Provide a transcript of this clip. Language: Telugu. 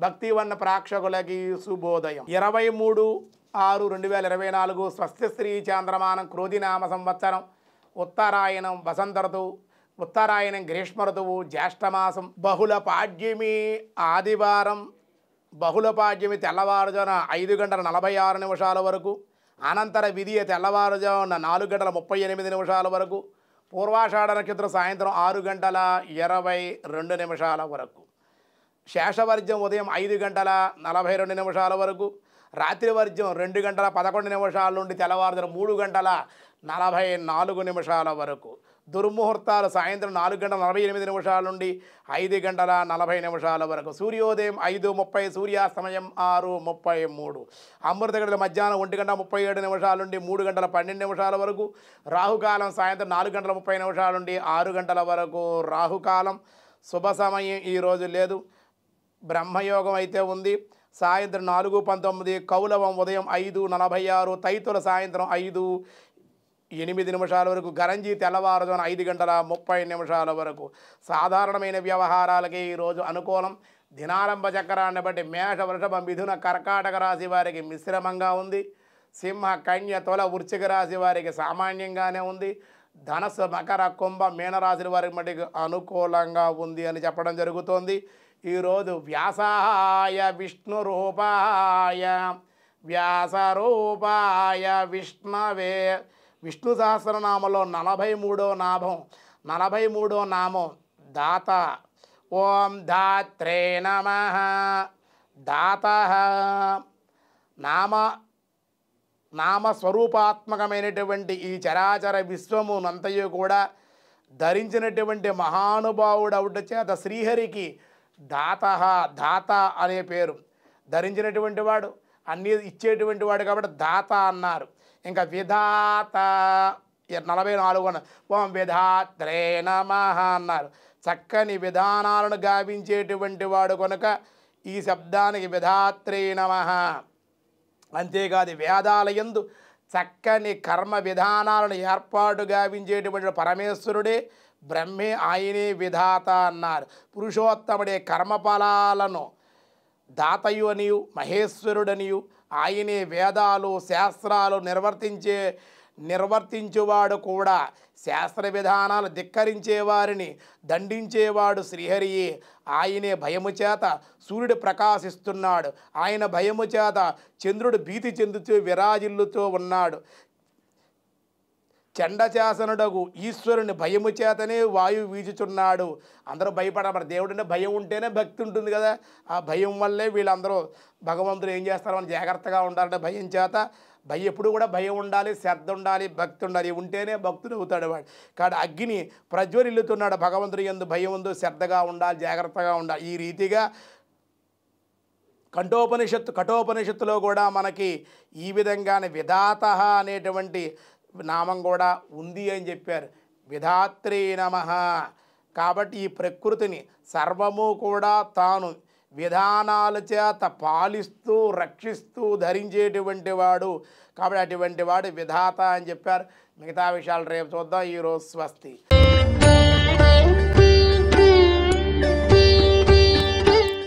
భక్తివన్న ప్రేక్షకులకి శుభోదయం. 23/6/2024 స్వస్తి శ్రీ చాంద్రమానం క్రోధినామ సంవత్సరం ఉత్తరాయణం వసంత ఋతువు ఉత్తరాయణం గ్రీష్మ ఋతువు జ్యేష్ఠమాసం బహుళ పాడ్యమి ఆదివారం బహుళ పాడ్యమి తెల్లవారుజామున 5:46 వరకు అనంతర విధియ తెల్లవారుజామున 4:38 వరకు పూర్వాషాఢ నక్షత్రం సాయంత్రం 6:22 వరకు శేషవర్జ్యం ఉదయం 5:42 వరకు రాత్రి వర్జ్యం 2:11 నుండి తెల్లవారుజామున 3:44 వరకు దుర్ముహూర్తాలు సాయంత్రం 4:48 నుండి 5:40 వరకు సూర్యోదయం 5:30 సూర్యాస్తమయం 6:33 అమృత గడియలు మధ్యాహ్నం 1:37 నుండి 3:12 వరకు రాహుకాలం సాయంత్రం 4:30 నుండి 6 గంటల వరకు రాహుకాలం శుభ సమయం ఈరోజు లేదు. బ్రహ్మయోగం అయితే ఉంది. సాయంత్రం 4:19 కౌలవం ఉదయం 5:46 తైతుల సాయంత్రం 5:08 వరకు గరంజీ తెల్లవారుజామున 5:30 వరకు సాధారణమైన వ్యవహారాలకి ఈరోజు అనుకూలం. దినారంభ చక్రాన్ని బట్టి మేష వృషభ మిథున కర్కాటక రాశి వారికి మిశ్రమంగా ఉంది. సింహ కన్య తుల వృశ్చిక రాశి వారికి సామాన్యంగానే ఉంది. ధనస్సు మకర కుంభ మీనరాశి వారికి మటుకు అనుకూలంగా ఉంది అని చెప్పడం జరుగుతోంది. ఈరోజు వ్యాసాయ విష్ణు రూపాయ వ్యాసరూపాయ విష్ణవే విష్ణు సహస్రనామంలో 43వ నామం దాత. ఓం దాత్రే నమః. దాత నామస్వరూపాత్మకమైనటువంటి ఈ చరాచర విశ్వమునంతయు కూడా ధరించినటువంటి మహానుభావుడవుట చేత శ్రీహరికి దాత అనే పేరు. ధరించినటువంటి వాడు, అన్నీ ఇచ్చేటువంటి వాడు కాబట్టి దాత అన్నారు. ఇంకా విధాత 44 ఓం విధాత్రే నమః అన్నారు. చక్కని విధానాలను గావించేటువంటి వాడు కనుక ఈ శబ్దానికి విధాత్రే నమః. అంతేకాదు వేదాలయందు చక్కని కర్మ విధానాలను ఏర్పాటు గావించేటువంటి పరమేశ్వరుడే బ్రహ్మే, ఆయనే విధాత అన్నారు. పురుషోత్తముడే కర్మఫలాలను దాతయు అనియు మహేశ్వరుడనియు ఆయనే వేదాలు శాస్త్రాలు నిర్వర్తించువాడు కూడా. శాస్త్ర విధానాలు ధిక్కరించేవారిని దండించేవాడు శ్రీహరియే. ఆయనే భయము చేత సూర్యుడు ప్రకాశిస్తున్నాడు. ఆయన భయము చేత చంద్రుడు భీతి చెందుతూ విరాజిల్లుతూ ఉన్నాడు. చండశాసనుడగు ఈశ్వరుని భయము చేతనే వాయువు వీచుచున్నాడు. అందరూ భయపడరు. దేవుడిని భయం ఉంటేనే భక్తి ఉంటుంది కదా. ఆ భయం వల్లే వీళ్ళందరూ భగవంతుడు ఏం చేస్తారని జాగ్రత్తగా ఉండాలంటే భయం చేత. ఎప్పుడు కూడా భయం ఉండాలి, శ్రద్ధ ఉండాలి, భక్తి ఉండాలి. ఉంటేనే భక్తుడు అవుతాడు వాడు. కాబట్టి అగ్ని ప్రజ్వరిల్లుతున్నాడు. భగవంతుడి యందు భయం ఉందో శ్రద్ధగా ఉండాలి, జాగ్రత్తగా ఉండాలి. ఈ రీతిగా కఠోపనిషత్తులో కూడా మనకి ఈ విధంగానే విధాత అనేటువంటి నామం కూడా ఉంది అని చెప్పారు. విధాత్రే నమః. కాబట్టి ఈ ప్రకృతిని సర్వము కూడా తాను విధానాల చేత పాలిస్తూ రక్షిస్తూ ధరించేటువంటి వాడు. కాబట్టి అటువంటి వాడు విధాత అని చెప్పారు. మిగతా విషయాలు రేపు చూద్దాం. ఈరోజు స్వస్తి.